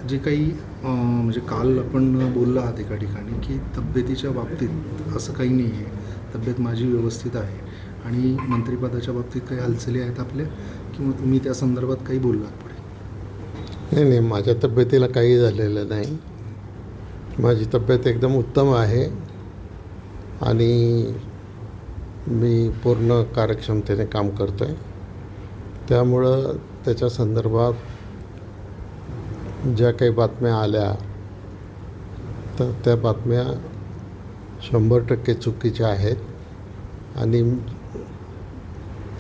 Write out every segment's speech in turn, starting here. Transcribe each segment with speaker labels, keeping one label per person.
Speaker 1: जे काही म्हणजे काल आपण बोललो आहात एका ठिकाणी की तब्येतीच्या बाबतीत असं काही नाही आहे, तब्येत माझी व्यवस्थित आहे आणि मंत्रिपदाच्या बाबतीत काही हालचाली आहेत आपल्या, किंवा तुम्ही त्या संदर्भात काही बोललात पुढे?
Speaker 2: नाही, माझ्या तब्येतीला काही झालेलं नाही. माझी तब्येत एकदम उत्तम आहे आणि मी पूर्ण कार्यक्षमतेने काम करतो आहे. त्यामुळं त्याच्या संदर्भात ज्या काही बातम्या आल्या तर त्या बातम्या 100% चुकीच्या आहेत आणि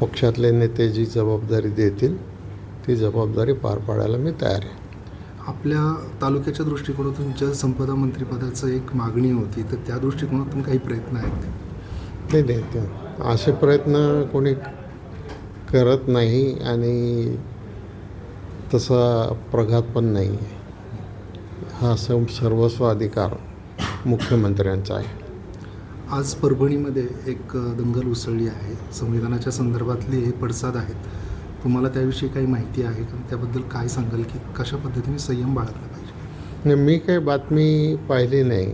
Speaker 2: पक्षातले नेते जी जबाबदारी देतील ती जबाबदारी पार पाडायला मी तयार आहे.
Speaker 1: आपल्या तालुक्याच्या दृष्टिकोनातून जलसंपदा मंत्रिपदाचं एक मागणी होती, तर त्या दृष्टिकोनातून काही प्रयत्न आहेत?
Speaker 2: नाही, असे प्रयत्न कोणी करत नाही आणि तसा प्रघात पण नाही आहे. हा सर्वस्व अधिकार मुख्यमंत्र्यांचा आहे.
Speaker 1: आज परभणीमध्ये एक दंगल उसळली आहे, संविधानाच्या संदर्भातले हे पडसाद आहेत. तुम्हाला त्याविषयी काही माहिती आहे का? त्याबद्दल काय सांगाल की कशा पद्धतीने संयम बाळगला पाहिजे?
Speaker 2: नाही, मी काही बातमी पाहिली नाही,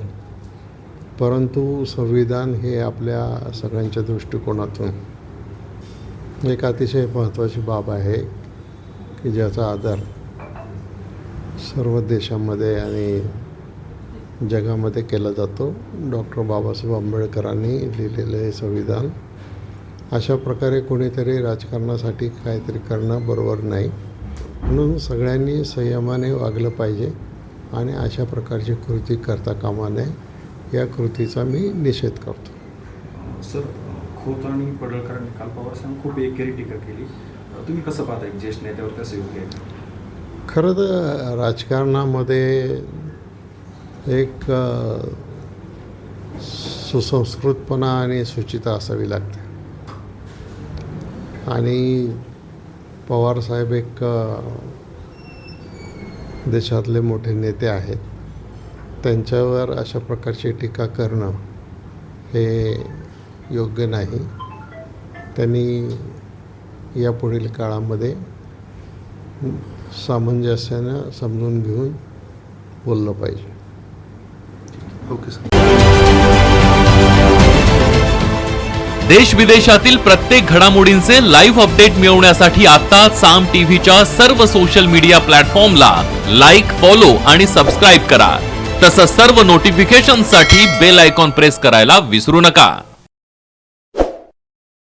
Speaker 2: परंतु संविधान हे आपल्या सगळ्यांच्या दृष्टिकोनातून एक अतिशय महत्त्वाची बाब आहे की ज्याचा आदर सर्व देशामध्ये आणि जगामध्ये केला जातो. डॉक्टर बाबासाहेब आंबेडकरांनी लिहिलेलं हे संविधान. अशा प्रकारे कोणीतरी राजकारणासाठी काहीतरी करणं बरोबर नाही, म्हणून सगळ्यांनी संयमाने वागलं पाहिजे आणि अशा प्रकारची कृती करता कामा नये. या कृतीचा मी निषेध करतो.
Speaker 3: सर, खोत आणि पडळकरांनी काल पवारसाहेबांनी खूप एकेरी टीका केली. तुम्ही कसं पाहता, एक ज्येष्ठ नेत्यावर कसं योग्य आहे?
Speaker 2: खरं तर राजकारणामध्ये एक सुसंस्कृतपणा आणि शुचिता असावी लागते आणि पवारसाहेब एक देशातले मोठे नेते आहेत. त्यांच्यावर अशा प्रकारची टीका करणं हे योग्य नाही. त्यांनी यापुढील काळामध्ये सामंजस्यानं समजून घेऊन बोललं पाहिजे.
Speaker 1: Okay sir.
Speaker 4: देश विदेशातील प्रत्येक घडामोडींचे लाईव्ह अपडेट मिळवण्यासाठी आता साम टीव्हीच्या सर्व सोशल मीडिया प्लॅटफॉर्मला लाईक, फॉलो आणि सबस्क्राईब करा. तसंच सर्व नोटिफिकेशनसाठी बेल आयकॉन प्रेस करायला विसरू नका.